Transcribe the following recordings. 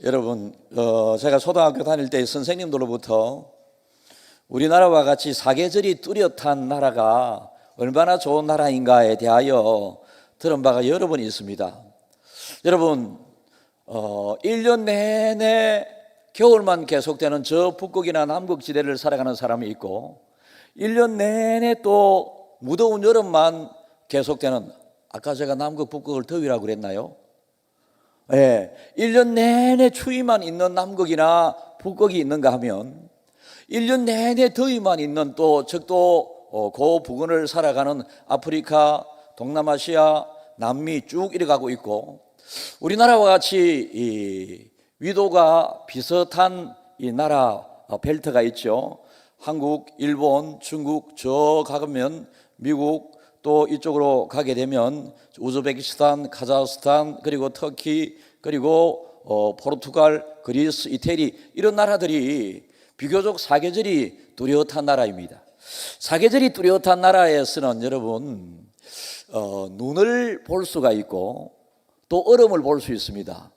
여러분, 제가 초등학교 다닐 때 선생님들로부터 우리나라와 같이 사계절이 뚜렷한 나라가 얼마나 좋은 나라인가에 대하여 들은 바가 여러 번 있습니다. 여러분, 1년 내내 겨울만 계속되는 저 북극이나 남극지대를 살아가는 사람이 있고 1년 내내 또 무더운 여름만 계속되는, 아까 제가 남극 북극을 더위라고 그랬나요? 네, 1년 내내 추위만 있는 남극이나 북극이 있는가 하면 1년 내내 더위만 있는 또 적도 그 부근을 살아가는 아프리카, 동남아시아, 남미 쭉 이래가고 있고, 우리나라와 같이 이 위도가 비슷한 이 나라 벨트가 있죠. 한국, 일본, 중국, 저 가면 미국, 또 이쪽으로 가게 되면 우즈베키스탄, 카자흐스탄, 그리고 터키, 그리고 포르투갈, 그리스, 이태리, 이런 나라들이 비교적 사계절이 뚜렷한 나라입니다. 사계절이 뚜렷한 나라에서는 여러분, 눈을 볼 수가 있고 또 얼음을 볼 수 있습니다.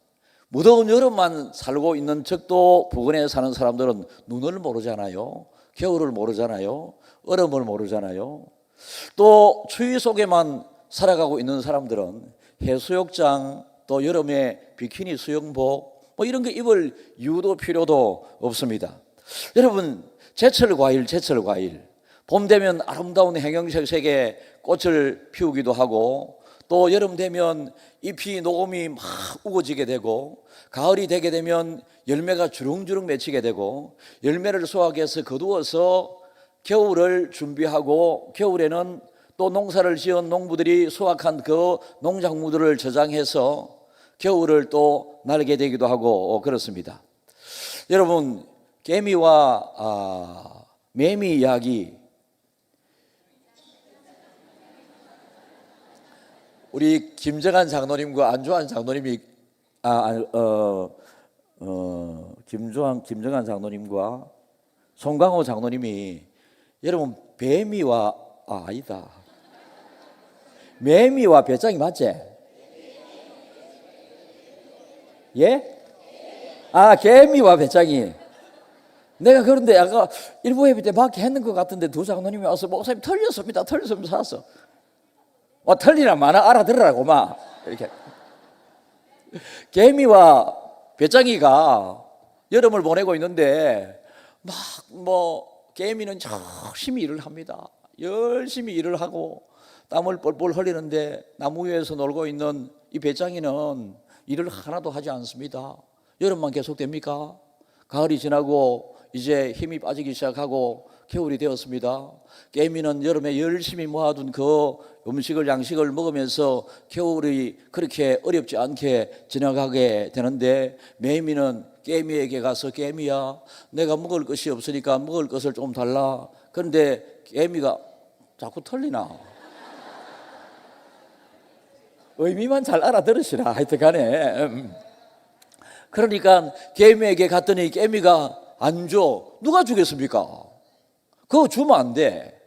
무더운 여름만 살고 있는 적도 부근에 사는 사람들은 눈을 모르잖아요. 겨울을 모르잖아요. 얼음을 모르잖아요. 또 추위 속에만 살아가고 있는 사람들은 해수욕장, 또 여름에 비키니 수영복 뭐 이런 거 입을 이유도 필요도 없습니다. 여러분, 제철 과일. 봄 되면 아름다운 행형색색의 꽃을 피우기도 하고, 또 여름 되면 잎이 녹음이 막 우거지게 되고, 가을이 되게 되면 열매가 주렁주렁 맺히게 되고, 열매를 수확해서 거두어서 겨울을 준비하고, 겨울에는 또 농사를 지은 농부들이 수확한 그 농작물들을 저장해서 겨울을 또 날게 되기도 하고 그렇습니다. 여러분, 개미와 매미 이야기, 우리 김정한 장로님과 안주환 장로님이 김정한 장로님과 송강호 장로님이, 여러분, 매미와 배짱이 맞지? 예? 개미와 배짱이. 내가 그런데 아까 일부 예배 때 막 했는 것 같은데 두 장로님이 와서 목사님 틀렸습니다 살았어. 틀리나 마나 알아들으라고 막 이렇게. 개미와 배짱이가 여름을 보내고 있는데 개미는 열심히 일을 합니다. 열심히 일을 하고 땀을 뻘뻘 흘리는데 나무 위에서 놀고 있는 이 배짱이는 일을 하나도 하지 않습니다. 여름만 계속됩니까? 가을이 지나고 이제 힘이 빠지기 시작하고 겨울이 되었습니다. 개미는 여름에 열심히 모아둔 그 양식을 먹으면서 겨울이 그렇게 어렵지 않게 지나가게 되는데, 매미는 개미에게 가서, 개미야, 내가 먹을 것이 없으니까 먹을 것을 좀 달라. 그런데 개미가 자꾸 틀리나? 의미만 잘 알아들으시라 하여튼간에. 그러니까 개미에게 갔더니 개미가 안 줘. 누가 주겠습니까? 그거 주면 안 돼.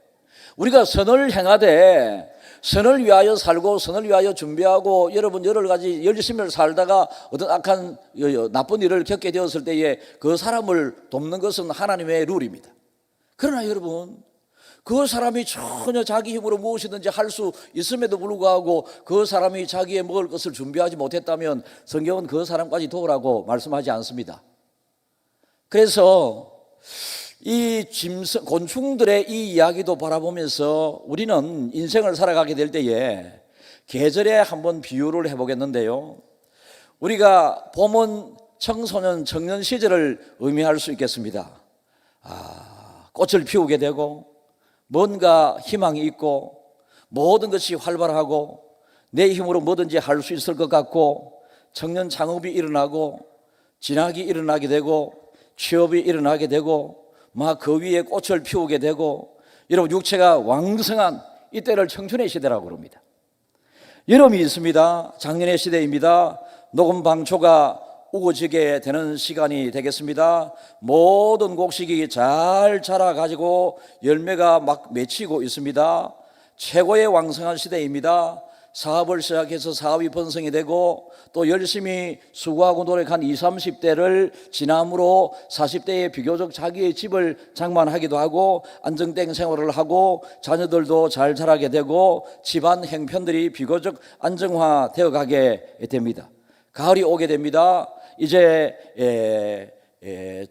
우리가 선을 행하되 선을 위하여 살고 선을 위하여 준비하고, 여러분 여러 가지 열심히 살다가 어떤 악한 나쁜 일을 겪게 되었을 때에 그 사람을 돕는 것은 하나님의 룰입니다. 그러나 여러분, 그 사람이 전혀 자기 힘으로 무엇이든지 할 수 있음에도 불구하고 그 사람이 자기의 먹을 것을 준비하지 못했다면 성경은 그 사람까지 도우라고 말씀하지 않습니다. 그래서 이 곤충들의 이 이야기도 바라보면서 우리는 인생을 살아가게 될 때에 계절에 한번 비유를 해보겠는데요, 우리가 봄은 청소년, 청년 시절을 의미할 수 있겠습니다. 꽃을 피우게 되고 뭔가 희망이 있고 모든 것이 활발하고 내 힘으로 뭐든지 할 수 있을 것 같고, 청년 창업이 일어나고 진학이 일어나게 되고 취업이 일어나게 되고 막 그 위에 꽃을 피우게 되고, 여러분 육체가 왕성한 이때를 청춘의 시대라고 그럽니다. 여름이 있습니다. 작년의 시대입니다. 녹음 방초가 우거지게 되는 시간이 되겠습니다. 모든 곡식이 잘 자라가지고 열매가 막 맺히고 있습니다. 최고의 왕성한 시대입니다. 사업을 시작해서 사업이 번성이 되고 또 열심히 수고하고 노력한 20, 30대를 지남으로 40대에 비교적 자기의 집을 장만하기도 하고 안정된 생활을 하고 자녀들도 잘 자라게 되고 집안 형편들이 비교적 안정화되어 가게 됩니다. 가을이 오게 됩니다. 이제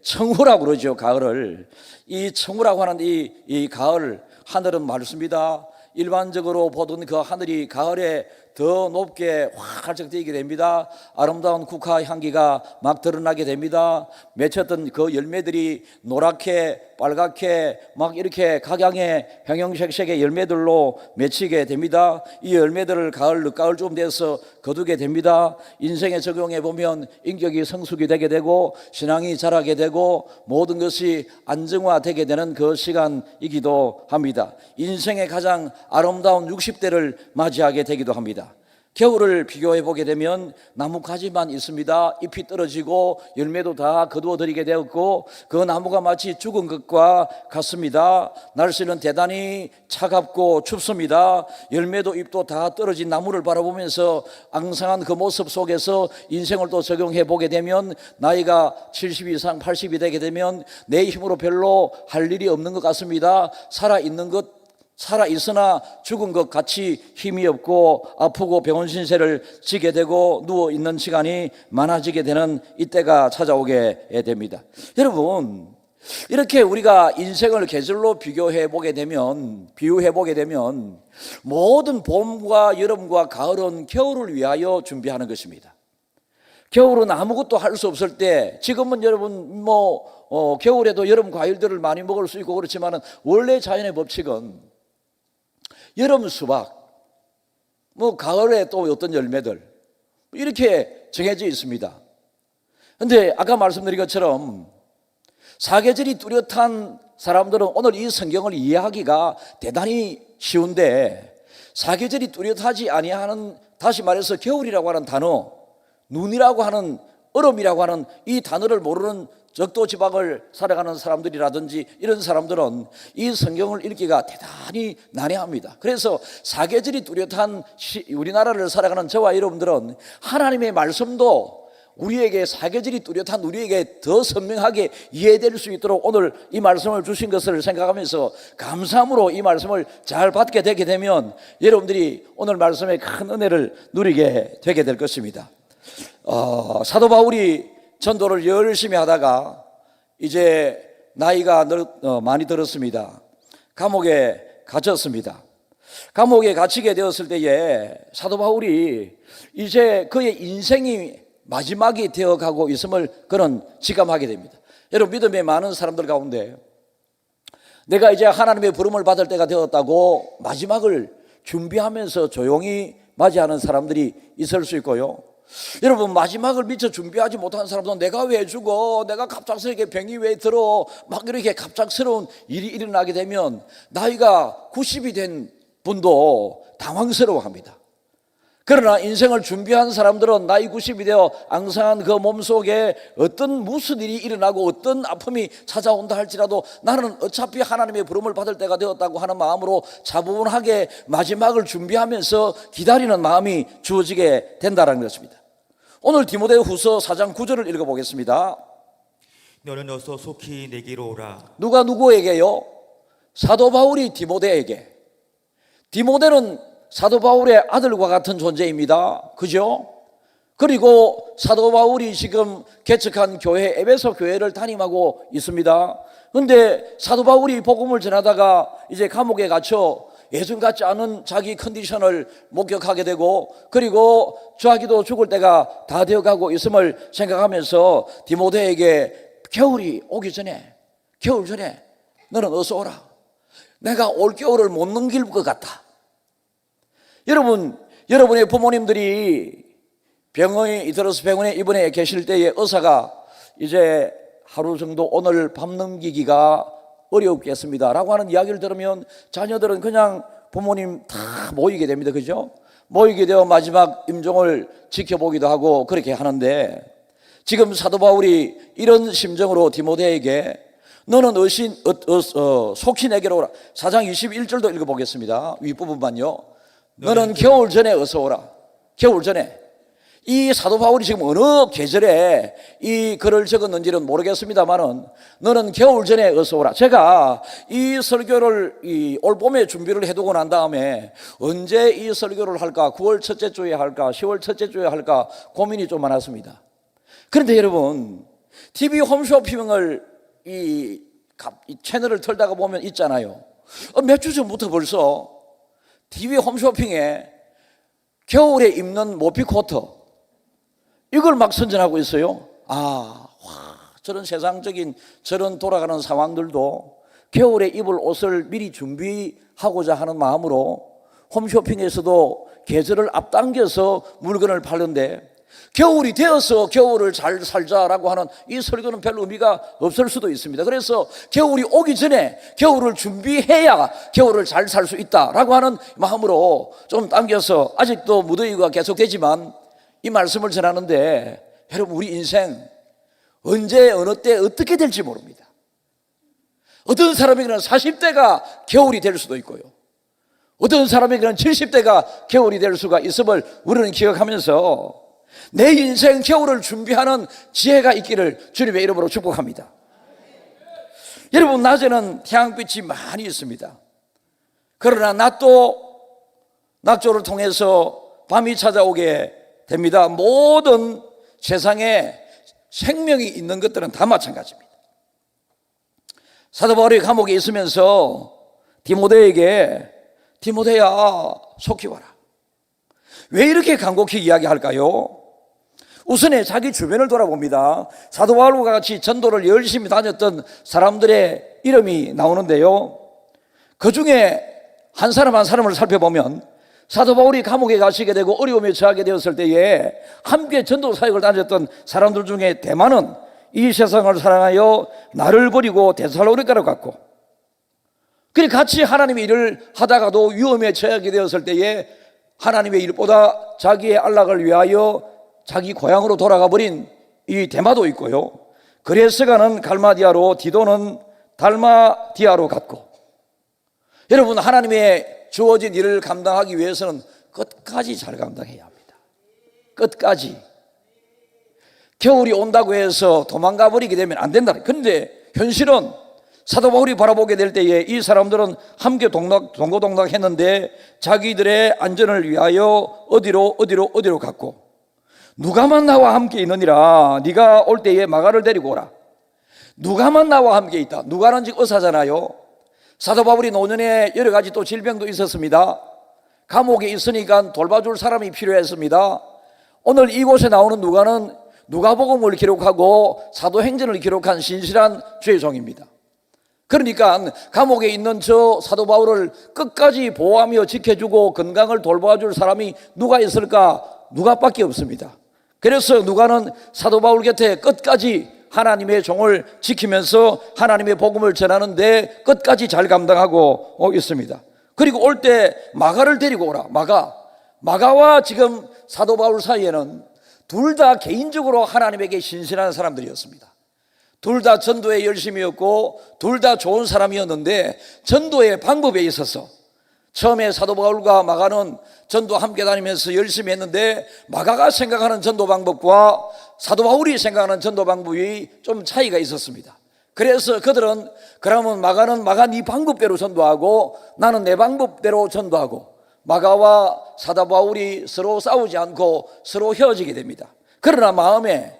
청후라고 그러죠. 가을을. 이 청후라고 하는 이 가을 하늘은 맑습니다. 일반적으로 보던 그 하늘이 가을에 더 높게 활짝 뛰게 됩니다. 아름다운 국화 향기가 막 드러나게 됩니다. 맺혔던 그 열매들이 노랗게 빨갛게 막 이렇게 각양의 형형색색의 열매들로 맺히게 됩니다. 이 열매들을 가을 늦가을 좀 돼서 거두게 됩니다. 인생에 적용해 보면 인격이 성숙이 되게 되고 신앙이 자라게 되고 모든 것이 안정화되게 되는 그 시간이기도 합니다. 인생의 가장 아름다운 60대를 맞이하게 되기도 합니다. 겨울을 비교해 보게 되면 나뭇가지만 있습니다. 잎이 떨어지고 열매도 다 거두어들이게 되었고 그 나무가 마치 죽은 것과 같습니다. 날씨는 대단히 차갑고 춥습니다. 열매도 잎도 다 떨어진 나무를 바라보면서 앙상한 그 모습 속에서 인생을 또 적용해 보게 되면 나이가 70 이상 80이 되게 되면 내 힘으로 별로 할 일이 없는 것 같습니다. 살아있으나 죽은 것 같이 힘이 없고 아프고 병원 신세를 지게 되고 누워있는 시간이 많아지게 되는 이때가 찾아오게 됩니다. 여러분, 이렇게 우리가 인생을 계절로 비유해 보게 되면 모든 봄과 여름과 가을은 겨울을 위하여 준비하는 것입니다. 겨울은 아무것도 할 수 없을 때, 지금은 여러분 겨울에도 여름 과일들을 많이 먹을 수 있고 그렇지만 원래 자연의 법칙은 여름 수박, 가을에 또 어떤 열매들 이렇게 정해져 있습니다. 그런데 아까 말씀드린 것처럼 사계절이 뚜렷한 사람들은 오늘 이 성경을 이해하기가 대단히 쉬운데 사계절이 뚜렷하지 아니하는, 다시 말해서 겨울이라고 하는 단어, 눈이라고 하는, 얼음이라고 하는 이 단어를 모르는 적도 지방을 살아가는 사람들이라든지 이런 사람들은 이 성경을 읽기가 대단히 난해합니다. 그래서 사계절이 뚜렷한 우리나라를 살아가는 저와 여러분들은 하나님의 말씀도 우리에게 사계절이 뚜렷한 우리에게 더 선명하게 이해될 수 있도록 오늘 이 말씀을 주신 것을 생각하면서 감사함으로 이 말씀을 잘 받게 되게 되면 여러분들이 오늘 말씀의 큰 은혜를 누리게 되게 될 것입니다. 사도 바울이 전도를 열심히 하다가 이제 나이가 많이 들었습니다. 감옥에 갇혔습니다. 감옥에 갇히게 되었을 때에 사도 바울이 이제 그의 인생이 마지막이 되어가고 있음을 그는 직감하게 됩니다. 여러분, 믿음의 많은 사람들 가운데 내가 이제 하나님의 부름을 받을 때가 되었다고 마지막을 준비하면서 조용히 맞이하는 사람들이 있을 수 있고요, 여러분, 마지막을 미처 준비하지 못한 사람들은 내가 왜 죽어? 내가 갑작스럽게 병이 왜 들어? 막 이렇게 갑작스러운 일이 일어나게 되면 나이가 90이 된 분도 당황스러워합니다. 그러나 인생을 준비한 사람들은 나이 90이 되어 앙상한 그 몸속에 무슨 일이 일어나고 어떤 아픔이 찾아온다 할지라도 나는 어차피 하나님의 부름을 받을 때가 되었다고 하는 마음으로 차분하게 마지막을 준비하면서 기다리는 마음이 주어지게 된다는 것입니다. 오늘 디모데후서 4장 9절을 읽어보겠습니다. 너는 어서 속히 내게로 오라. 누가 누구에게요? 사도 바울이 디모데에게. 디모데는 사도 바울의 아들과 같은 존재입니다. 그죠? 그리고 사도 바울이 지금 개척한 교회, 에베소 교회를 담임하고 있습니다. 그런데 사도 바울이 복음을 전하다가 이제 감옥에 갇혀 예전 같지 않은 자기 컨디션을 목격하게 되고, 그리고 자기도 죽을 때가 다 되어가고 있음을 생각하면서 디모데에게 겨울이 오기 전에, 겨울 전에 너는 어서 오라. 내가 올 겨울을 못 넘길 것 같다. 여러분의 부모님들이 병원에 입원해 계실 때에 의사가 이제 하루 정도 오늘 밤 넘기기가 어렵겠습니다 라고 하는 이야기를 들으면 자녀들은 그냥 부모님 다 모이게 됩니다. 그죠? 모이게 되어 마지막 임종을 지켜보기도 하고 그렇게 하는데, 지금 사도 바울이 이런 심정으로 디모데에게 너는 속히 내게로 오라. 4장 21절도 읽어보겠습니다. 윗부분만요. 너는 겨울 전에 어서 오라. 겨울 전에. 이 사도 바울이 지금 어느 계절에 이 글을 적었는지는 모르겠습니다만은 너는 겨울 전에 어서 오라. 제가 이 설교를 이 올봄에 준비를 해두고 난 다음에 언제 이 설교를 할까, 9월 첫째 주에 할까, 10월 첫째 주에 할까 고민이 좀 많았습니다. 그런데 여러분, TV 홈쇼핑을 이 채널을 틀다가 보면 있잖아요. 몇 주 전부터 벌써 TV 홈쇼핑에 겨울에 입는 모피코트 이걸 막 선전하고 있어요. 저런 세상적인 저런 돌아가는 상황들도 겨울에 입을 옷을 미리 준비하고자 하는 마음으로 홈쇼핑에서도 계절을 앞당겨서 물건을 파는데, 겨울이 되어서 겨울을 잘 살자라고 하는 이 설교는 별 의미가 없을 수도 있습니다. 그래서 겨울이 오기 전에 겨울을 준비해야 겨울을 잘 살 수 있다라고 하는 마음으로 좀 당겨서, 아직도 무더위가 계속되지만 이 말씀을 전하는데, 여러분, 우리 인생 언제 어느 때 어떻게 될지 모릅니다. 어떤 사람에게는 40대가 겨울이 될 수도 있고요, 어떤 사람에게는 70대가 겨울이 될 수가 있음을 우리는 기억하면서 내 인생 겨울을 준비하는 지혜가 있기를 주님의 이름으로 축복합니다. 여러분, 낮에는 태양빛이 많이 있습니다. 그러나 낮도 낙조를 통해서 밤이 찾아오게 됩니다. 모든 세상에 생명이 있는 것들은 다 마찬가지입니다. 사도 바울이 감옥에 있으면서 디모데에게 디모데야 속히 와라. 왜 이렇게 간곡히 이야기할까요? 우선에 자기 주변을 돌아봅니다. 사도 바울과 같이 전도를 열심히 다녔던 사람들의 이름이 나오는데요, 그 중에 한 사람 한 사람을 살펴보면 사도 바울이 감옥에 가시게 되고 어려움에 처하게 되었을 때에 함께 전도 사역을 다녔던 사람들 중에 대만은 이 세상을 사랑하여 나를 버리고 데살로니가로 갔고, 그리고 같이 하나님의 일을 하다가도 위험에 처하게 되었을 때에 하나님의 일보다 자기의 안락을 위하여 자기 고향으로 돌아가 버린 이 데마도 있고요, 그레스가는 갈마디아로, 디도는 달마디아로 갔고, 여러분, 하나님의 주어진 일을 감당하기 위해서는 끝까지 잘 감당해야 합니다. 끝까지. 겨울이 온다고 해서 도망가 버리게 되면 안 된다. 그런데 현실은 사도 바울이 바라보게 될 때에 이 사람들은 함께 동고동락 했는데 자기들의 안전을 위하여 어디로 갔고, 누가만 나와 함께 있느니라. 네가 올 때에 마가를 데리고 오라. 누가만 나와 함께 있다. 누가는 즉 의사잖아요. 사도 바울이 노년에 여러 가지 또 질병도 있었습니다. 감옥에 있으니까 돌봐줄 사람이 필요했습니다. 오늘 이곳에 나오는 누가는 누가복음을 기록하고 사도행전을 기록한 신실한 주의 종입니다. 그러니까 감옥에 있는 저 사도 바울을 끝까지 보호하며 지켜주고 건강을 돌봐줄 사람이 누가 있을까? 누가밖에 없습니다. 그래서 누가는 사도 바울 곁에 끝까지 하나님의 종을 지키면서 하나님의 복음을 전하는데 끝까지 잘 감당하고 있습니다. 그리고 올 때 마가를 데리고 오라. 마가와 지금 사도 바울 사이에는 둘 다 개인적으로 하나님에게 신실한 사람들이었습니다. 둘 다 전도에 열심이었고 둘 다 좋은 사람이었는데, 전도의 방법에 있어서 처음에 사도 바울과 마가는 전도 함께 다니면서 열심히 했는데, 마가가 생각하는 전도 방법과 사도 바울이 생각하는 전도 방법이 좀 차이가 있었습니다. 그래서 그들은, 그러면 마가는 마가 네 방법대로 전도하고 나는 내 방법대로 전도하고, 마가와 사도 바울이 서로 싸우지 않고 서로 헤어지게 됩니다. 그러나 마음에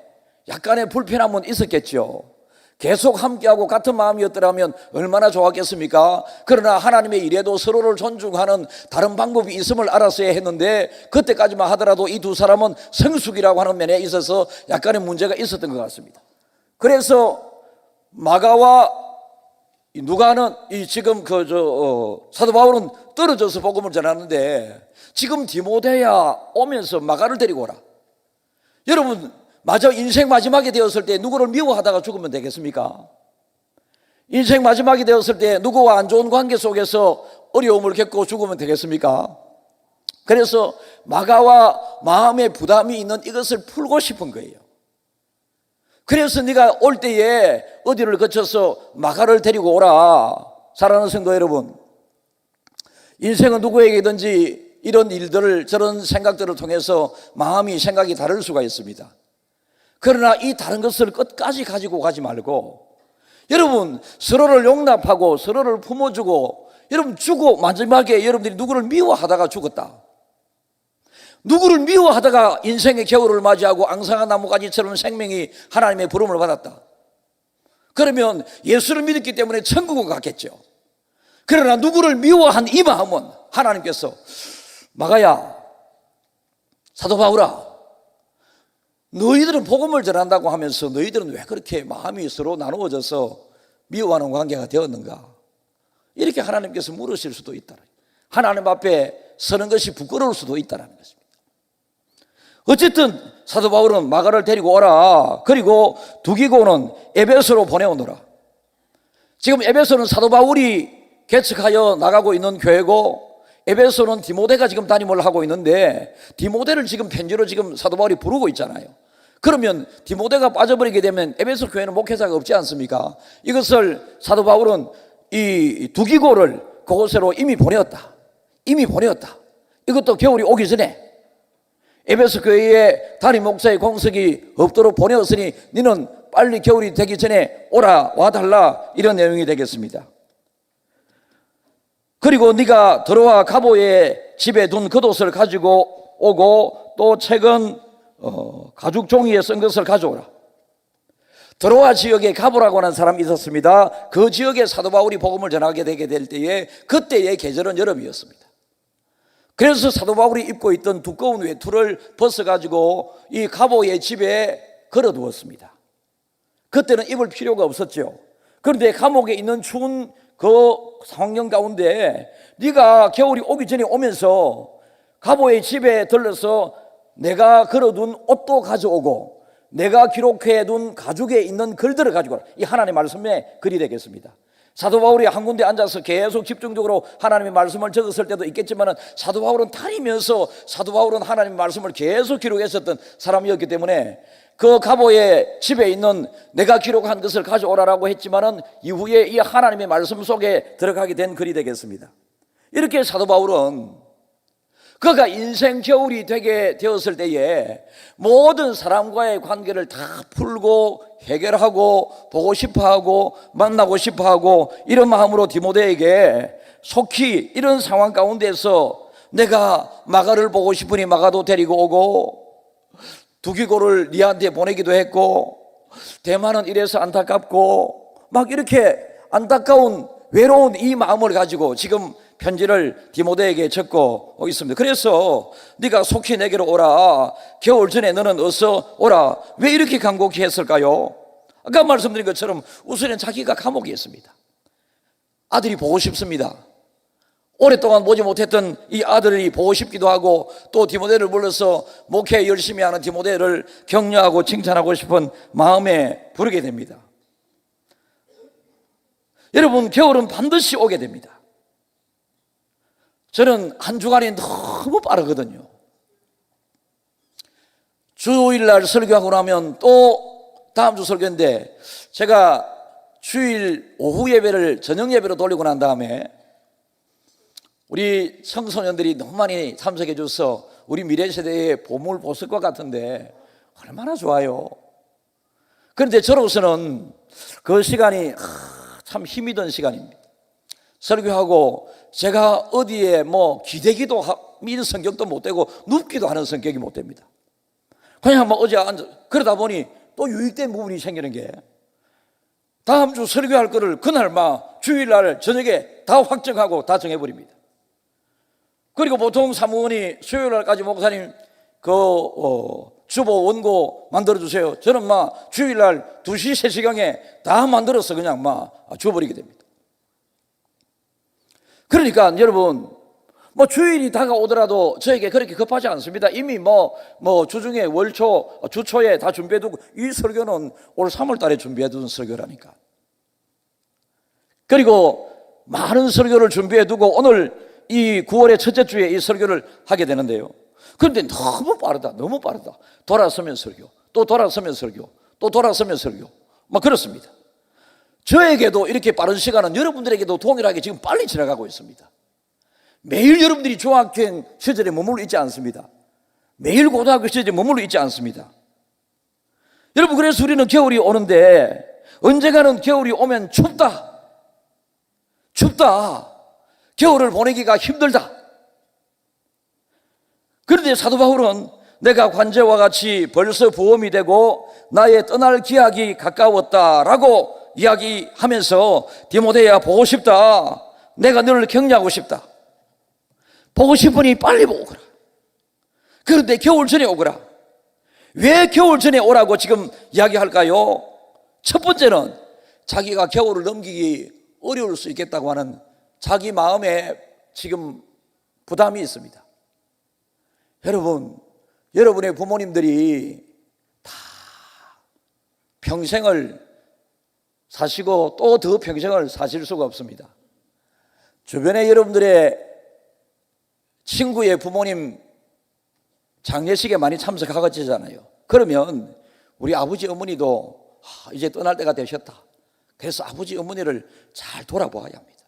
약간의 불편함은 있었겠죠. 계속 함께하고 같은 마음이었더라면 얼마나 좋았겠습니까? 그러나 하나님의 일에도 서로를 존중하는 다른 방법이 있음을 알았어야 했는데, 그때까지만 하더라도 이 두 사람은 성숙이라고 하는 면에 있어서 약간의 문제가 있었던 것 같습니다. 그래서 마가와 누가는 지금 사도 바울은 떨어져서 복음을 전하는데, 지금 디모데야 오면서 마가를 데리고 오라. 여러분, 인생 마지막이 되었을 때 누구를 미워하다가 죽으면 되겠습니까? 인생 마지막이 되었을 때 누구와 안 좋은 관계 속에서 어려움을 겪고 죽으면 되겠습니까? 그래서 마가와 마음의 부담이 있는 이것을 풀고 싶은 거예요. 그래서 네가 올 때에 어디를 거쳐서 마가를 데리고 오라. 사랑하는 성도 여러분, 인생은 누구에게든지 이런 일들을, 저런 생각들을 통해서 마음이, 생각이 다를 수가 있습니다. 그러나 이 다른 것을 끝까지 가지고 가지 말고, 여러분 서로를 용납하고 서로를 품어주고, 여러분 주고 마지막에 여러분들이 누구를 미워하다가 죽었다, 누구를 미워하다가 인생의 겨울을 맞이하고 앙상한 나무가지처럼 생명이 하나님의 부름을 받았다, 그러면 예수를 믿었기 때문에 천국은 갔겠죠. 그러나 누구를 미워한 이 마음은 하나님께서, 마가야, 사도 바울아, 너희들은 복음을 전한다고 하면서 너희들은 왜 그렇게 마음이 서로 나누어져서 미워하는 관계가 되었는가, 이렇게 하나님께서 물으실 수도 있다. 하나님 앞에 서는 것이 부끄러울 수도 있다는 것입니다. 어쨌든 사도 바울은 마가를 데리고 오라, 그리고 두기고는 에베소로 보내오노라. 지금 에베소는 사도 바울이 개척하여 나가고 있는 교회고, 에베소는 디모데가 지금 담임을 하고 있는데, 디모데를 지금 편지로 지금 사도 바울이 부르고 있잖아요. 그러면 디모데가 빠져버리게 되면 에베소 교회는 목회자가 없지 않습니까? 이것을 사도 바울은 이 두기고를 그곳으로 이미 보내었다. 이것도 겨울이 오기 전에 에베소 교회에 담임 목사의 공석이 없도록 보내었으니 너는 빨리 겨울이 되기 전에 오라, 와달라, 이런 내용이 되겠습니다. 그리고 네가 들어와 가보의 집에 둔 겉옷을 가지고 오고, 또 책은 가죽 종이에 쓴 것을 가져오라. 드로아 지역에 가보라고 하는 사람이 있었습니다. 그 지역에 사도 바울이 복음을 전하게 되게 될 때에, 그때의 계절은 여름이었습니다. 그래서 사도 바울이 입고 있던 두꺼운 외투를 벗어가지고 이 가보의 집에 걸어두었습니다. 그때는 입을 필요가 없었죠. 그런데 감옥에 있는 추운 그 상황 가운데 네가 겨울이 오기 전에 오면서 가보의 집에 들러서 내가 걸어둔 옷도 가져오고 내가 기록해둔 가죽에 있는 글들을 가지고 와라. 이 하나님의 말씀에 글이 되겠습니다. 사도 바울이 한 군데 앉아서 계속 집중적으로 하나님의 말씀을 적었을 때도 있겠지만, 사도 바울은 다니면서 사도 바울은 하나님의 말씀을 계속 기록했었던 사람이었기 때문에 그 가보의 집에 있는 내가 기록한 것을 가져오라라고 했지만은 이후에 이 하나님의 말씀 속에 들어가게 된 글이 되겠습니다. 이렇게 사도 바울은 그가 인생 겨울이 되게 되었을 때에 모든 사람과의 관계를 다 풀고 해결하고 보고 싶어하고 만나고 싶어하고, 이런 마음으로 디모데에게 속히 이런 상황 가운데서 내가 마가를 보고 싶으니 마가도 데리고 오고, 두기고를 니한테 보내기도 했고, 대만은 이래서 안타깝고, 막 이렇게 안타까운 외로운 이 마음을 가지고 지금 편지를 디모데에게 적고 있습니다. 그래서 네가 속히 내게로 오라, 겨울 전에 너는 어서 오라. 왜 이렇게 간곡히 했을까요? 아까 말씀드린 것처럼 우선은 자기가 감옥에 있습니다. 아들이 보고 싶습니다. 오랫동안 보지 못했던 이 아들이 보고 싶기도 하고, 또 디모데를 불러서 목회 열심히 하는 디모데를 격려하고 칭찬하고 싶은 마음에 부르게 됩니다. 여러분, 겨울은 반드시 오게 됩니다. 저는 한 주간이 너무 빠르거든요. 주일날 설교하고 나면 또 다음 주 설교인데, 제가 주일 오후 예배를 저녁 예배로 돌리고 난 다음에 우리 청소년들이 너무 많이 참석해 줘서 우리 미래 세대의 보물 보실 것 같은데 얼마나 좋아요. 그런데 저로서는 그 시간이 참 힘이 든 시간입니다. 설교하고 제가 어디에 뭐 기대기도 믿는 성격도 못 되고 눕기도 하는 성격이 못 됩니다. 그냥 뭐 어제 앉아 그러다 보니 또 유익된 부분이 생기는 게, 다음 주 설교할 거를 그날 막 주일날 저녁에 다 확정하고 다 정해버립니다. 그리고 보통 사무원이 수요일날까지 목사님 주보 원고 만들어주세요. 저는 막 주일날 2시 3시경에 다 만들어서 그냥 막 줘버리게 됩니다. 그러니까 여러분, 뭐 주일이 다가오더라도 저에게 그렇게 급하지 않습니다. 이미 뭐 주중에 월초 주초에 다 준비해두고, 이 설교는 올 3월 달에 준비해둔 설교라니까. 그리고 많은 설교를 준비해두고 오늘 이 9월의 첫째 주에 이 설교를 하게 되는데요. 그런데 너무 빠르다. 돌아서면 설교, 또 돌아서면 설교, 또 돌아서면 설교, 막 그렇습니다. 저에게도 이렇게 빠른 시간은 여러분들에게도 동일하게 지금 빨리 지나가고 있습니다. 매일 여러분들이 중학교 시절에 머물러 있지 않습니다. 매일 고등학교 시절에 머물러 있지 않습니다. 여러분, 그래서 우리는 겨울이 오는데 언젠가는 겨울이 오면 춥다. 겨울을 보내기가 힘들다. 그런데 사도 바울은 내가 관제와 같이 벌써 부험이 되고 나의 떠날 기약이 가까웠다라고 이야기하면서 디모데야, 보고 싶다. 내가 너를 격려하고 싶다. 보고 싶으니 빨리 오거라. 그런데 겨울 전에 오거라. 왜 겨울 전에 오라고 지금 이야기할까요? 첫 번째는 자기가 겨울을 넘기기 어려울 수 있겠다고 하는 자기 마음에 지금 부담이 있습니다. 여러분, 여러분의 부모님들이 다 평생을 사시고 또 더 평생을 사실 수가 없습니다. 주변에 여러분들의 친구의 부모님 장례식에 많이 참석하겠잖아요. 그러면 우리 아버지 어머니도 이제 떠날 때가 되셨다. 그래서 아버지 어머니를 잘 돌아보아야 합니다.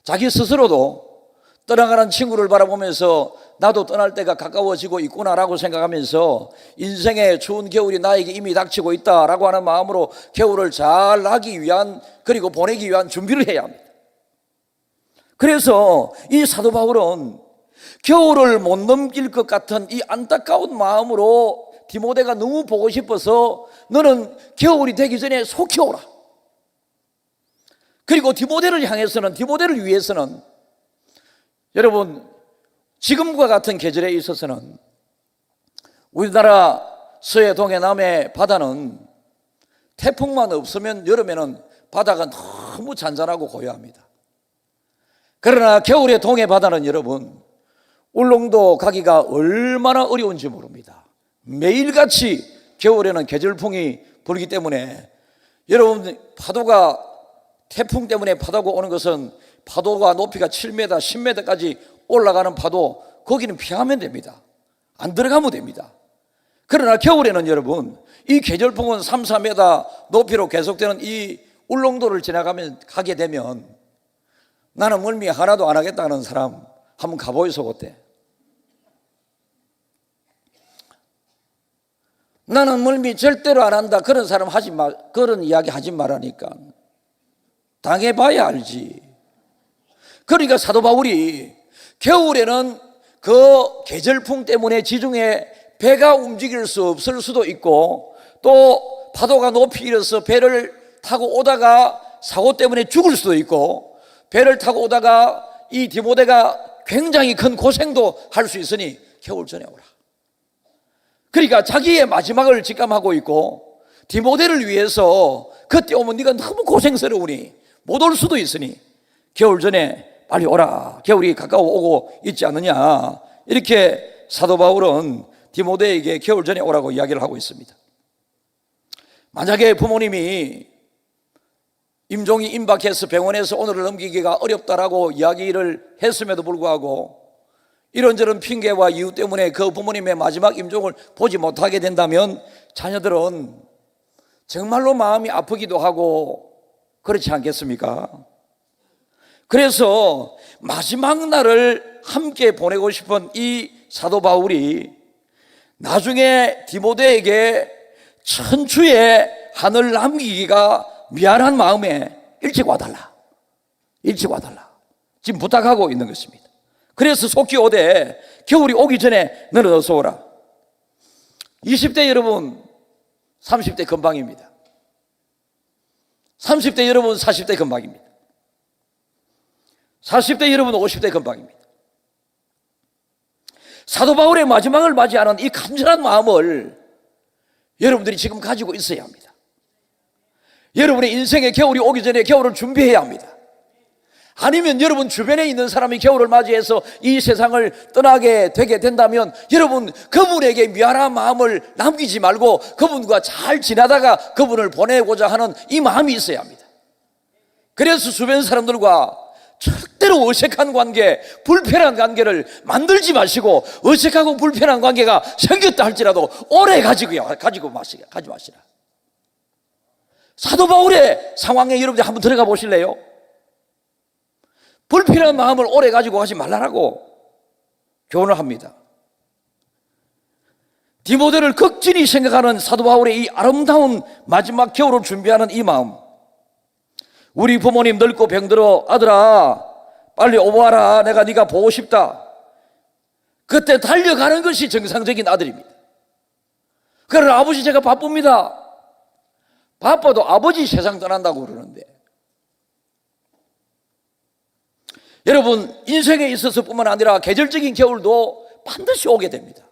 자기 스스로도 떠나가는 친구를 바라보면서 나도 떠날 때가 가까워지고 있구나라고 생각하면서 인생의 추운 겨울이 나에게 이미 닥치고 있다라고 하는 마음으로 겨울을 잘 나기 위한, 그리고 보내기 위한 준비를 해야 합니다. 그래서 이 사도 바울은 겨울을 못 넘길 것 같은 이 안타까운 마음으로 디모데가 너무 보고 싶어서 너는 겨울이 되기 전에 속히 오라. 그리고 디모데를 위해서는 여러분, 지금과 같은 계절에 있어서는 우리나라 서해, 동해, 남해 바다는 태풍만 없으면 여름에는 바다가 너무 잔잔하고 고요합니다. 그러나 겨울의 동해 바다는 여러분, 울릉도 가기가 얼마나 어려운지 모릅니다. 매일같이 겨울에는 계절풍이 불기 때문에 여러분, 파도가, 태풍 때문에 파도가 오는 것은 파도가 높이가 7m, 10m까지 올라가는 파도, 거기는 피하면 됩니다. 안 들어가면 됩니다. 그러나 겨울에는 여러분, 이 계절풍은 3, 4m 높이로 계속되는 이 울릉도를 가게 되면 나는 멀미 하나도 안 하겠다는 사람 한번 가보이소. 그때 나는 멀미 절대로 안 한다, 그런 사람 그런 이야기 하지 말라니까. 당해봐야 알지. 그러니까 사도 바울이 겨울에는 그 계절풍 때문에 지중해 배가 움직일 수 없을 수도 있고, 또 파도가 높이 일어서 배를 타고 오다가 사고 때문에 죽을 수도 있고, 배를 타고 오다가 이 디모데가 굉장히 큰 고생도 할 수 있으니 겨울 전에 오라. 그러니까 자기의 마지막을 직감하고 있고, 디모데를 위해서 그때 오면 네가 너무 고생스러우니 못 올 수도 있으니 겨울 전에 빨리 오라. 겨울이 가까워 오고 있지 않느냐. 이렇게 사도 바울은 디모데에게 겨울 전에 오라고 이야기를 하고 있습니다. 만약에 부모님이 임종이 임박해서 병원에서 오늘을 넘기기가 어렵다라고 이야기를 했음에도 불구하고 이런저런 핑계와 이유 때문에 그 부모님의 마지막 임종을 보지 못하게 된다면 자녀들은 정말로 마음이 아프기도 하고 그렇지 않겠습니까? 그래서 마지막 날을 함께 보내고 싶은 이 사도 바울이 나중에 디모데에게 천추의 한을 남기기가 미안한 마음에 일찍 와달라 지금 부탁하고 있는 것입니다. 그래서 속히 오되 겨울이 오기 전에 너는 어서 오라. 20대 여러분 30대 금방입니다. 30대 여러분 40대 금방입니다. 40대 여러분 50대 금방입니다. 사도 바울의 마지막을 맞이하는 이 간절한 마음을 여러분들이 지금 가지고 있어야 합니다. 여러분의 인생의 겨울이 오기 전에 겨울을 준비해야 합니다. 아니면 여러분 주변에 있는 사람이 겨울을 맞이해서 이 세상을 떠나게 되게 된다면 여러분 그분에게 미안한 마음을 남기지 말고 그분과 잘 지나다가 그분을 보내고자 하는 이 마음이 있어야 합니다. 그래서 주변 사람들과 절대로 어색한 관계, 불편한 관계를 만들지 마시고, 어색하고 불편한 관계가 생겼다 할지라도 오래 가지 마시라. 사도 바울의 상황에 여러분들 한번 들어가 보실래요? 불필요한 마음을 오래 가지고 하지 말라고 교훈을 합니다. 디모데를 극진히 생각하는 사도 바울의 이 아름다운 마지막 겨울을 준비하는 이 마음, 우리 부모님 늙고 병들어 아들아 빨리 오와라, 내가 네가 보고 싶다, 그때 달려가는 것이 정상적인 아들입니다. 그러나 아버지 제가 바쁩니다. 바빠도 아버지 세상 떠난다고 그러는데, 여러분 인생에 있어서 뿐만 아니라 계절적인 겨울도 반드시 오게 됩니다.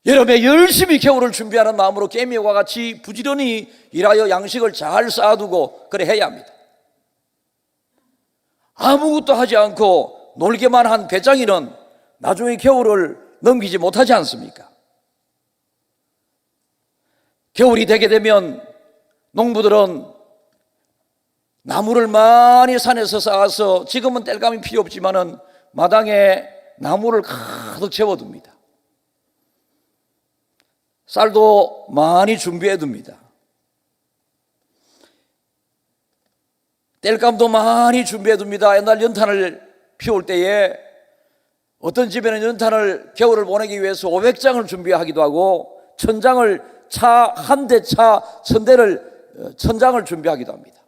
여러분의 열심히 겨울을 준비하는 마음으로 깨미와 같이 부지런히 일하여 양식을 잘 쌓아두고 그래 해야 합니다. 아무것도 하지 않고 놀기만 한 배짱이는 나중에 겨울을 넘기지 못하지 않습니까? 겨울이 되게 되면 농부들은 나무를 많이 산에서 쌓아서, 지금은 땔감이 필요 없지만은 마당에 나무를 가득 채워둡니다. 쌀도 많이 준비해 둡니다. 땔감도 많이 준비해 둡니다. 옛날 연탄을 피울 때에 어떤 집에는 연탄을 겨울을 보내기 위해서 500장을 준비하기도 하고, 천장을 차 한 대 차 1000대를 천장을 준비하기도 합니다.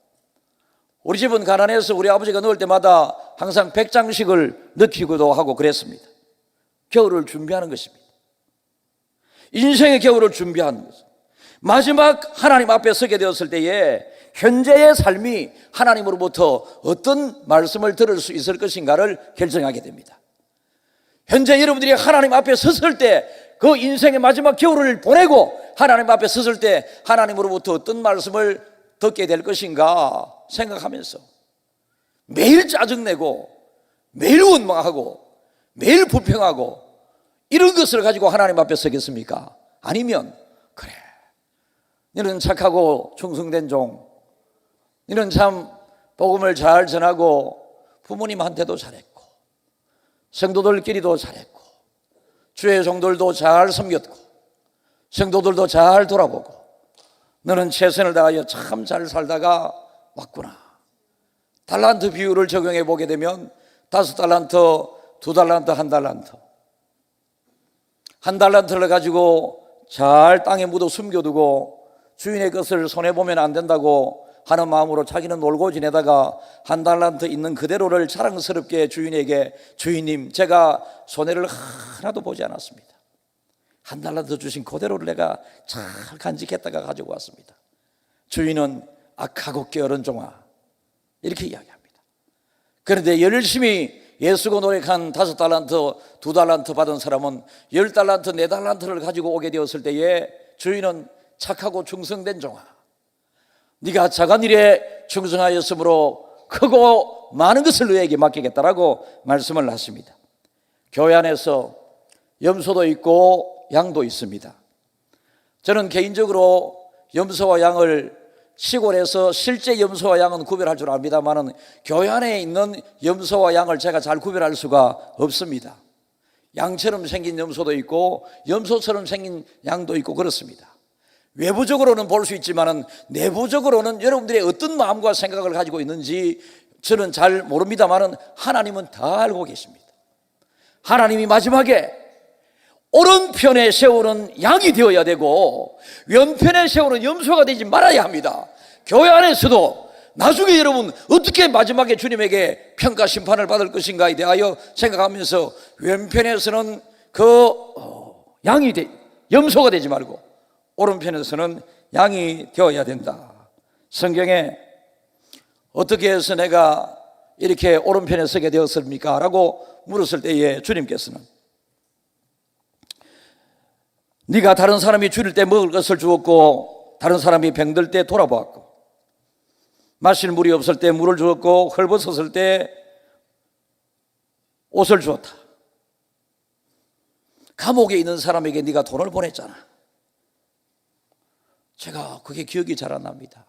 우리 집은 가난해서 우리 아버지가 넣을 때마다 항상 100장씩을 넣기도 하고 그랬습니다. 겨울을 준비하는 것입니다. 인생의 겨울을 준비하는 것입니다. 마지막 하나님 앞에 서게 되었을 때에 현재의 삶이 하나님으로부터 어떤 말씀을 들을 수 있을 것인가를 결정하게 됩니다. 현재 여러분들이 하나님 앞에 섰을 때, 그 인생의 마지막 겨울을 보내고 하나님 앞에 섰을 때 하나님으로부터 어떤 말씀을 듣게 될 것인가 생각하면서 매일 짜증내고 매일 원망하고 매일 불평하고 이런 것을 가지고 하나님 앞에 서겠습니까? 아니면 그래, 너는 착하고 충성된 종, 너는 참 복음을 잘 전하고 부모님한테도 잘했고 성도들끼리도 잘했고 주의 종들도 잘 섬겼고 성도들도 잘 돌아보고 너는 최선을 다하여 참 잘 살다가 왔구나. 달란트 비율을 적용해 보게 되면 5달란트, 2달란트, 1달란트, 1달란트를 가지고 잘 땅에 묻어 숨겨두고 주인의 것을 손해보면 안 된다고 하는 마음으로 자기는 놀고 지내다가 1달란트 있는 그대로를 자랑스럽게 주인에게, 주인님 제가 손해를 하나도 보지 않았습니다. 1달란트 주신 그대로를 내가 잘 간직했다가 가지고 왔습니다. 주인은 악하고 게으른 종아, 이렇게 이야기합니다. 그런데 열심히 예수고 노력한 5달란트, 2달란트 받은 사람은 10달란트, 4달란트를 가지고 오게 되었을 때에 주인은 착하고 충성된 종아, 네가 작은 일에 충성하였으므로 크고 많은 것을 너에게 맡기겠다라고 말씀을 하십니다. 교회 안에서 염소도 있고 양도 있습니다. 저는 개인적으로 염소와 양을 시골에서 실제 염소와 양은 구별할 줄 압니다만은 교회 안에 있는 염소와 양을 제가 잘 구별할 수가 없습니다. 양처럼 생긴 염소도 있고 염소처럼 생긴 양도 있고 그렇습니다. 외부적으로는 볼 수 있지만은 내부적으로는 여러분들이 어떤 마음과 생각을 가지고 있는지 저는 잘 모릅니다만은 하나님은 다 알고 계십니다. 하나님이 마지막에 오른편에 세우는 양이 되어야 되고 왼편에 세우는 염소가 되지 말아야 합니다. 교회 안에서도 나중에 여러분 어떻게 마지막에 주님에게 평가 심판을 받을 것인가에 대하여 생각하면서 왼편에서는 염소가 되지 말고 오른편에서는 양이 되어야 된다. 성경에 어떻게 해서 내가 이렇게 오른편에 서게 되었습니까? 라고 물었을 때에 주님께서는 네가 다른 사람이 줄일 때 먹을 것을 주었고 다른 사람이 병들 때 돌아보았고 마실 물이 없을 때 물을 주었고 헐벗었을 때 옷을 주었다. 감옥에 있는 사람에게 네가 돈을 보냈잖아. 제가 그게 기억이 잘 안 납니다.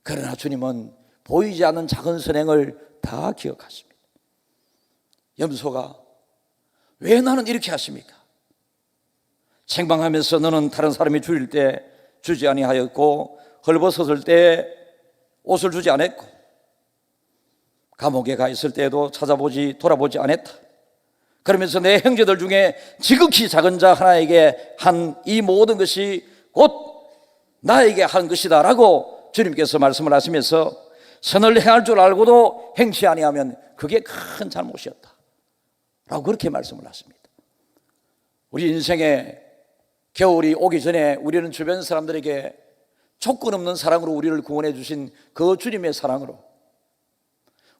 그러나 주님은 보이지 않는 작은 선행을 다 기억하십니다. 염소가 왜 나는 이렇게 하십니까? 책망하면서 너는 다른 사람이 줄일 때 주지 아니하였고 헐벗었을 때 옷을 주지 않았고 감옥에 가 있을 때에도 돌아보지 않았다. 그러면서 내 형제들 중에 지극히 작은 자 하나에게 한 이 모든 것이 곧 나에게 한 것이다 라고 주님께서 말씀을 하시면서 선을 행할 줄 알고도 행치 아니하면 그게 큰 잘못이었다 라고 그렇게 말씀을 하십니다. 우리 인생에 겨울이 오기 전에 우리는 주변 사람들에게 조건 없는 사랑으로 우리를 구원해 주신 그 주님의 사랑으로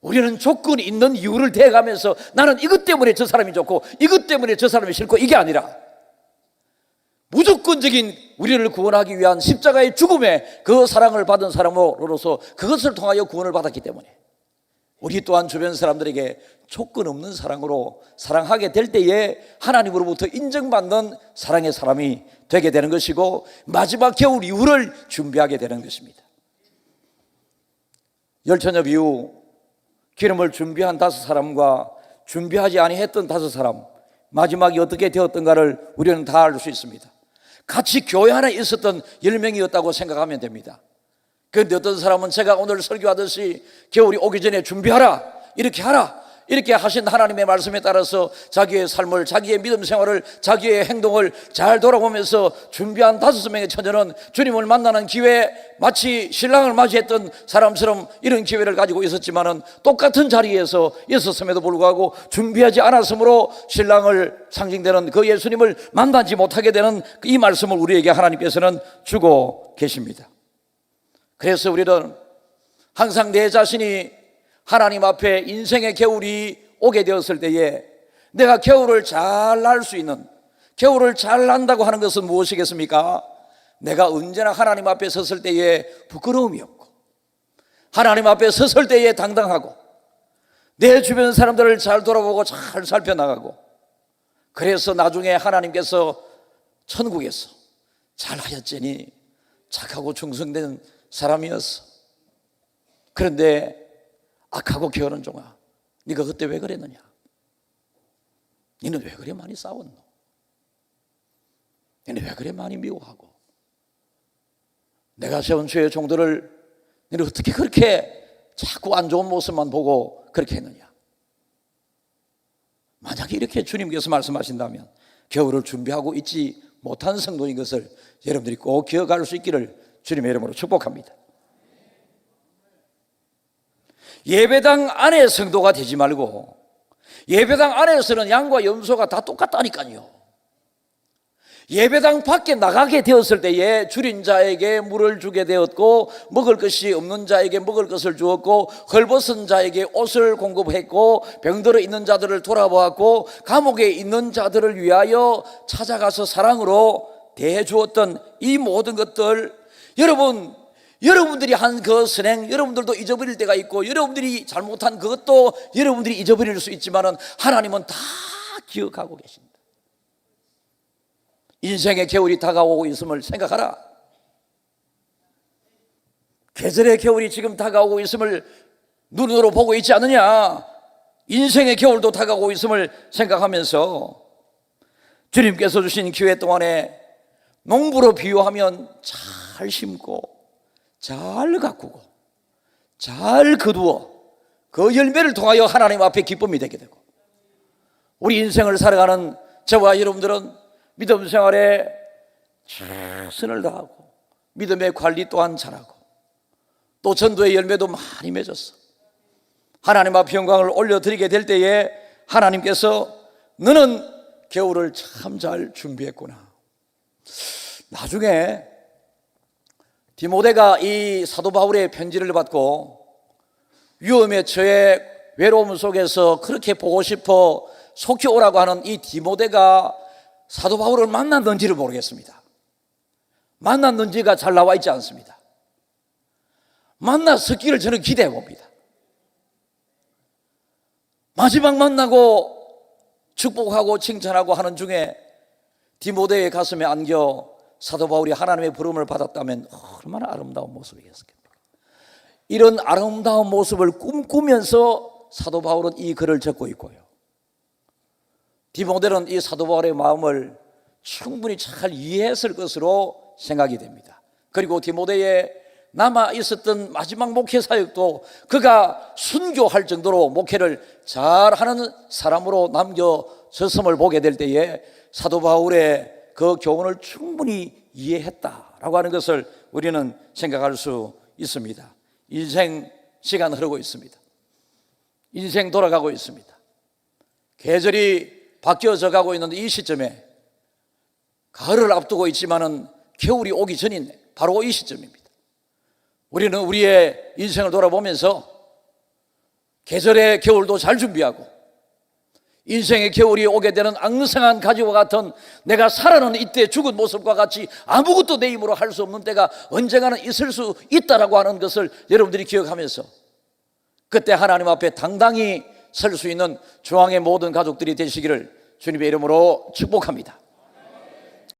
우리는 조건이 있는 이유를 대가면서 나는 이것 때문에 저 사람이 좋고 이것 때문에 저 사람이 싫고 이게 아니라 무조건적인 우리를 구원하기 위한 십자가의 죽음에 그 사랑을 받은 사람으로서 그것을 통하여 구원을 받았기 때문에 우리 또한 주변 사람들에게 조건 없는 사랑으로 사랑하게 될 때에 하나님으로부터 인정받는 사랑의 사람이 되게 되는 것이고 마지막 겨울 이후를 준비하게 되는 것입니다. 열천엽 이후 기름을 준비한 5사람과 준비하지 아니했던 5사람, 마지막이 어떻게 되었던가를 우리는 다 알 수 있습니다. 같이 교회 안에 있었던 10명이었다고 생각하면 됩니다. 그런데 어떤 사람은 제가 오늘 설교하듯이 겨울이 오기 전에 준비하라, 이렇게 하라, 이렇게 하신 하나님의 말씀에 따라서 자기의 삶을, 자기의 믿음 생활을, 자기의 행동을 잘 돌아보면서 준비한 5명의 처녀는 주님을 만나는 기회, 마치 신랑을 맞이했던 사람처럼 이런 기회를 가지고 있었지만은 똑같은 자리에서 있었음에도 불구하고 준비하지 않았으므로 신랑을 상징되는 그 예수님을 만나지 못하게 되는 이 말씀을 우리에게 하나님께서는 주고 계십니다. 그래서 우리는 항상 내 자신이 하나님 앞에 인생의 겨울이 오게 되었을 때에 내가 겨울을 잘 날 수 있는, 겨울을 잘 난다고 하는 것은 무엇이겠습니까? 내가 언제나 하나님 앞에 섰을 때에 부끄러움이 없고 하나님 앞에 섰을 때에 당당하고 내 주변 사람들을 잘 돌아보고 잘 살펴나가고 그래서 나중에 하나님께서 천국에서 잘하였으니 착하고 충성된 사람이었어. 그런데 악하고 게으른 종아, 네가 그때 왜 그랬느냐? 너는 왜 그래 많이 싸웠노? 너는 왜 그래 많이 미워하고? 내가 세운 주의 종들을 너는 어떻게 그렇게 자꾸 안 좋은 모습만 보고 그렇게 했느냐? 만약에 이렇게 주님께서 말씀하신다면 겨울을 준비하고 있지 못한 성도인 것을 여러분들이 꼭 기억할 수 있기를 주님의 이름으로 축복합니다. 예배당 안에 성도가 되지 말고 예배당 안에서는 양과 염소가 다 똑같다니까요. 예배당 밖에 나가게 되었을 때에 줄인 자에게 물을 주게 되었고 먹을 것이 없는 자에게 먹을 것을 주었고 헐벗은 자에게 옷을 공급했고 병들어 있는 자들을 돌아보았고 감옥에 있는 자들을 위하여 찾아가서 사랑으로 대해주었던 이 모든 것들, 여러분들이 한 그 선행 여러분들도 잊어버릴 때가 있고 여러분들이 잘못한 그것도 여러분들이 잊어버릴 수 있지만은 하나님은 다 기억하고 계십니다. 인생의 겨울이 다가오고 있음을 생각하라. 계절의 겨울이 지금 다가오고 있음을 눈으로 보고 있지 않느냐? 인생의 겨울도 다가오고 있음을 생각하면서 주님께서 주신 기회 동안에 농부로 비유하면 잘 심고 잘 가꾸고 잘 거두어 그 열매를 통하여 하나님 앞에 기쁨이 되게 되고, 우리 인생을 살아가는 저와 여러분들은 믿음 생활에 최선을 다하고 믿음의 관리 또한 잘하고 또 전도의 열매도 많이 맺었어. 하나님 앞에 영광을 올려드리게 될 때에 하나님께서 너는 겨울을 참 잘 준비했구나. 나중에 디모데가 이 사도 바울의 편지를 받고 위험에 처해 외로움 속에서 그렇게 보고 싶어 속히 오라고 하는 이 디모데가 사도 바울을 만났는지를 모르겠습니다. 만났는지가 잘 나와 있지 않습니다. 만났었기를 저는 기대해 봅니다. 마지막 만나고 축복하고 칭찬하고 하는 중에 디모데의 가슴에 안겨 사도 바울이 하나님의 부름을 받았다면 얼마나 아름다운 모습이겠습니까? 이런 아름다운 모습을 꿈꾸면서 사도 바울은 이 글을 적고 있고요. 디모데는 이 사도 바울의 마음을 충분히 잘 이해했을 것으로 생각이 됩니다. 그리고 디모데의 남아 있었던 마지막 목회 사역도 그가 순교할 정도로 목회를 잘하는 사람으로 남겨졌음을 보게 될 때에 사도 바울의 그 교훈을 충분히 이해했다라고 하는 것을 우리는 생각할 수 있습니다. 인생 시간 흐르고 있습니다. 인생 돌아가고 있습니다. 계절이 바뀌어져 가고 있는 이 시점에 가을을 앞두고 있지만은 겨울이 오기 전인 바로 이 시점입니다. 우리는 우리의 인생을 돌아보면서 계절의 겨울도 잘 준비하고 인생의 겨울이 오게 되는 앙상한 가지와 같은 내가 살아는 이때 죽은 모습과 같이 아무것도 내 힘으로 할 수 없는 때가 언젠가는 있을 수 있다라고 하는 것을 여러분들이 기억하면서 그때 하나님 앞에 당당히 설 수 있는 중앙의 모든 가족들이 되시기를 주님의 이름으로 축복합니다.